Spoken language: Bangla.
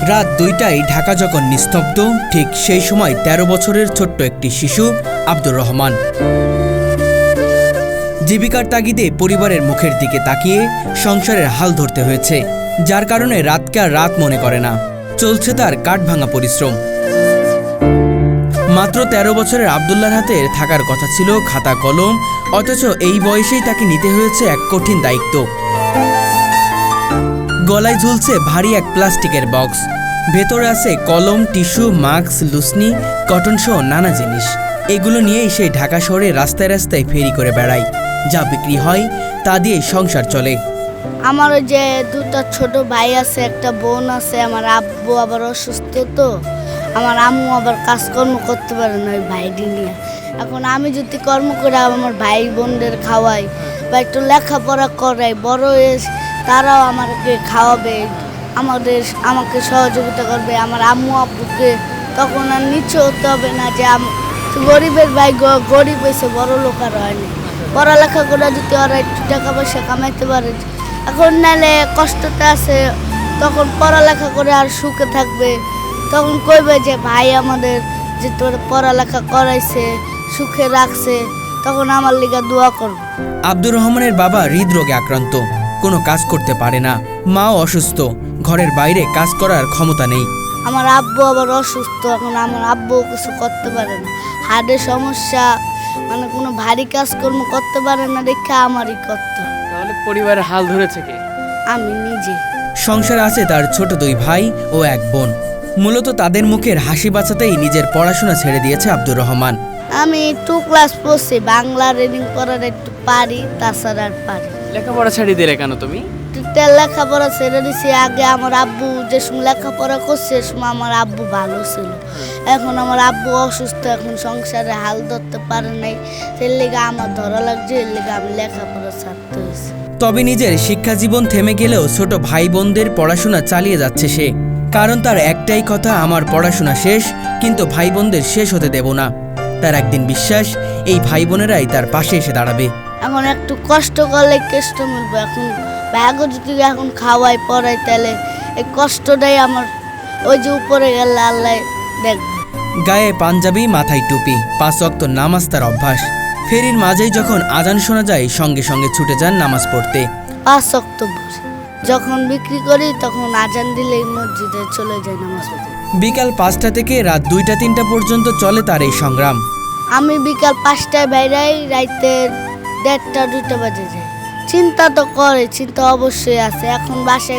রাত ২টায় ঢাকা যখন নিস্তব্ধ, ঠিক সেই সময় ১৩ বছরের ছোট্ট একটি শিশু আব্দুর রহমান জীবিকার তাগিদে পরিবারের মুখের দিকে তাকিয়ে সংসারের হাল ধরতে হয়েছে, যার কারণে রাতকে আর রাত মনে করে না। চলছে তার কাঠভাঙা পরিশ্রম। মাত্র ১৩ বছরের আব্দুল্লাহর হাতে থাকার কথা ছিল খাতা কলম, অথচ এই বয়সেই তাকে নিতে হয়েছে এক কঠিন দায়িত্ব। গলায় ঝুলছে ভারী এক প্লাস্টিকের বক্স, ভেতরে আছে কলম, টিস্যু, মাস্ক, লুসনি, কটন সহ নানা জিনিস। এগুলো নিয়েই সে ঢাকা শহরে রাস্তায় রাস্তায় ফেরি করে বেড়ায়। যা বিক্রি হয় তা দিয়ে সংসার চলে। আমার ওই যে দুটো ছোট ভাই আছে, একটা বোন আছে। আমার আব্বু আবার অসুস্থ, তো আমার আম্মু আবার কাজকর্ম করতে পারে না ওই ভাইটি নিয়ে। এখন আমি যদি কর্ম করে আমার ভাই বোনদের খাওয়াই বা একটু লেখাপড়া করাই, বড় হয়ে তারাও আমাকে খাওয়াবে, আমাকে সহযোগিতা করবে। আমার আম্মু আব্বুকে তখন আর নিচে হতে হবে না যে গরিবের ভাই গরিব হয়েছে, বড় লোক আর হয়নি। পড়ালেখা করে যদি ওরা একটু টাকা পয়সা কামাইতে পারে, এখন নাহলে কষ্টতে আছে, তখন পড়ালেখা করে আর সুখে থাকবে। তখন কইবে যে ভাই আমাদের যে তোর পড়ালেখা করাইছে, সুখে রাখছে, তখন আমার লিগা দোয়া করবে। আব্দুর রহমানের বাবা হৃদরোগে আক্রান্ত, কোনো কাজ করতে পারে না। মাও অসুস্থ, ঘরের বাইরে কাজ করার ক্ষমতা নেই। আমার আব্বু আবার অসুস্থ, এখন আমার আব্বু কিছু করতে পারে না, হার্টের সমস্যা, মানে কোনো ভারী কাজকর্ম করতে পারে না, দেখে আমারই করতে। তাহলে পরিবারের হাল ধরেছে কে? আমি নিজে। সংসারে আছে তার ছোট ২ ভাই ও এক বোন। মূলত তাদের মুখের হাসি বাঁচাতেই নিজের পড়াশোনা ছেড়ে দিয়েছে আব্দুর রহমান। আমি 2 ক্লাস পড়ছি, বাংলা রিডিং পড়ার একটু পারি, তাছাড়া আর পারি। লেখাপড়া ছেড়ে দিলে কেন তুমি? লেখাপড়া ছেড়ে দিছি। আগে আমার আব্বু যে সময় লেখাপড়া করছে, সে সময় আমার আব্বু ভালো ছিল। এখন আমার আব্বু অসুস্থ, এখন সংসারে হাল ধরতে পারে নাই, সেই লেগে আমার ধরা লাগছে, এর লেগে আমি লেখাপড়া ছাড়তে হয়েছে। তবে নিজের শিক্ষা জীবন থেমে গেলেও ছোট ভাই বোনদের পড়াশোনা চালিয়ে যাচ্ছে সে, কারণ তার একটাই কথা, আমার পড়াশোনা শেষ, কিন্তু ভাই বোনদের শেষ হতে দেব না। তার একদিন বিশ্বাস, এই ভাই বোনেরাই তার পাশে এসে দাঁড়াবে। এখন একটু কষ্ট করলে কেষ্ট মিলবে। এখন ব্যাগও যদি এখন খাওয়াই পড়াই, তাহলে এই কষ্টটাই আমার ওই যে উপরে গেলে আল্লাহ দেখবে। গায়ে পাঞ্জাবি, মাথায় টুপি, 5 ওয়াক্ত নামাজ তার অভ্যাস। ফেরির মাঝেই যখন আজান শোনা যায়, সঙ্গে সঙ্গে ছুটে যান নামাজ পড়তে। 5 অক্টোবর যখন বিক্রি করি, তখন আজান দিলেই মসজিদে চলে যায় নামাজ পড়তে। বিকাল 5টা থেকে রাত 2টা-3টা পর্যন্ত চলে তার এই সংগ্রাম। আমি বিকাল 5টায় বাইরাই, রাইতে 1:30-2টা বাজে যাই। চিন্তা তো করে, চিন্তা অবশ্যই আছে। এখন বাসায়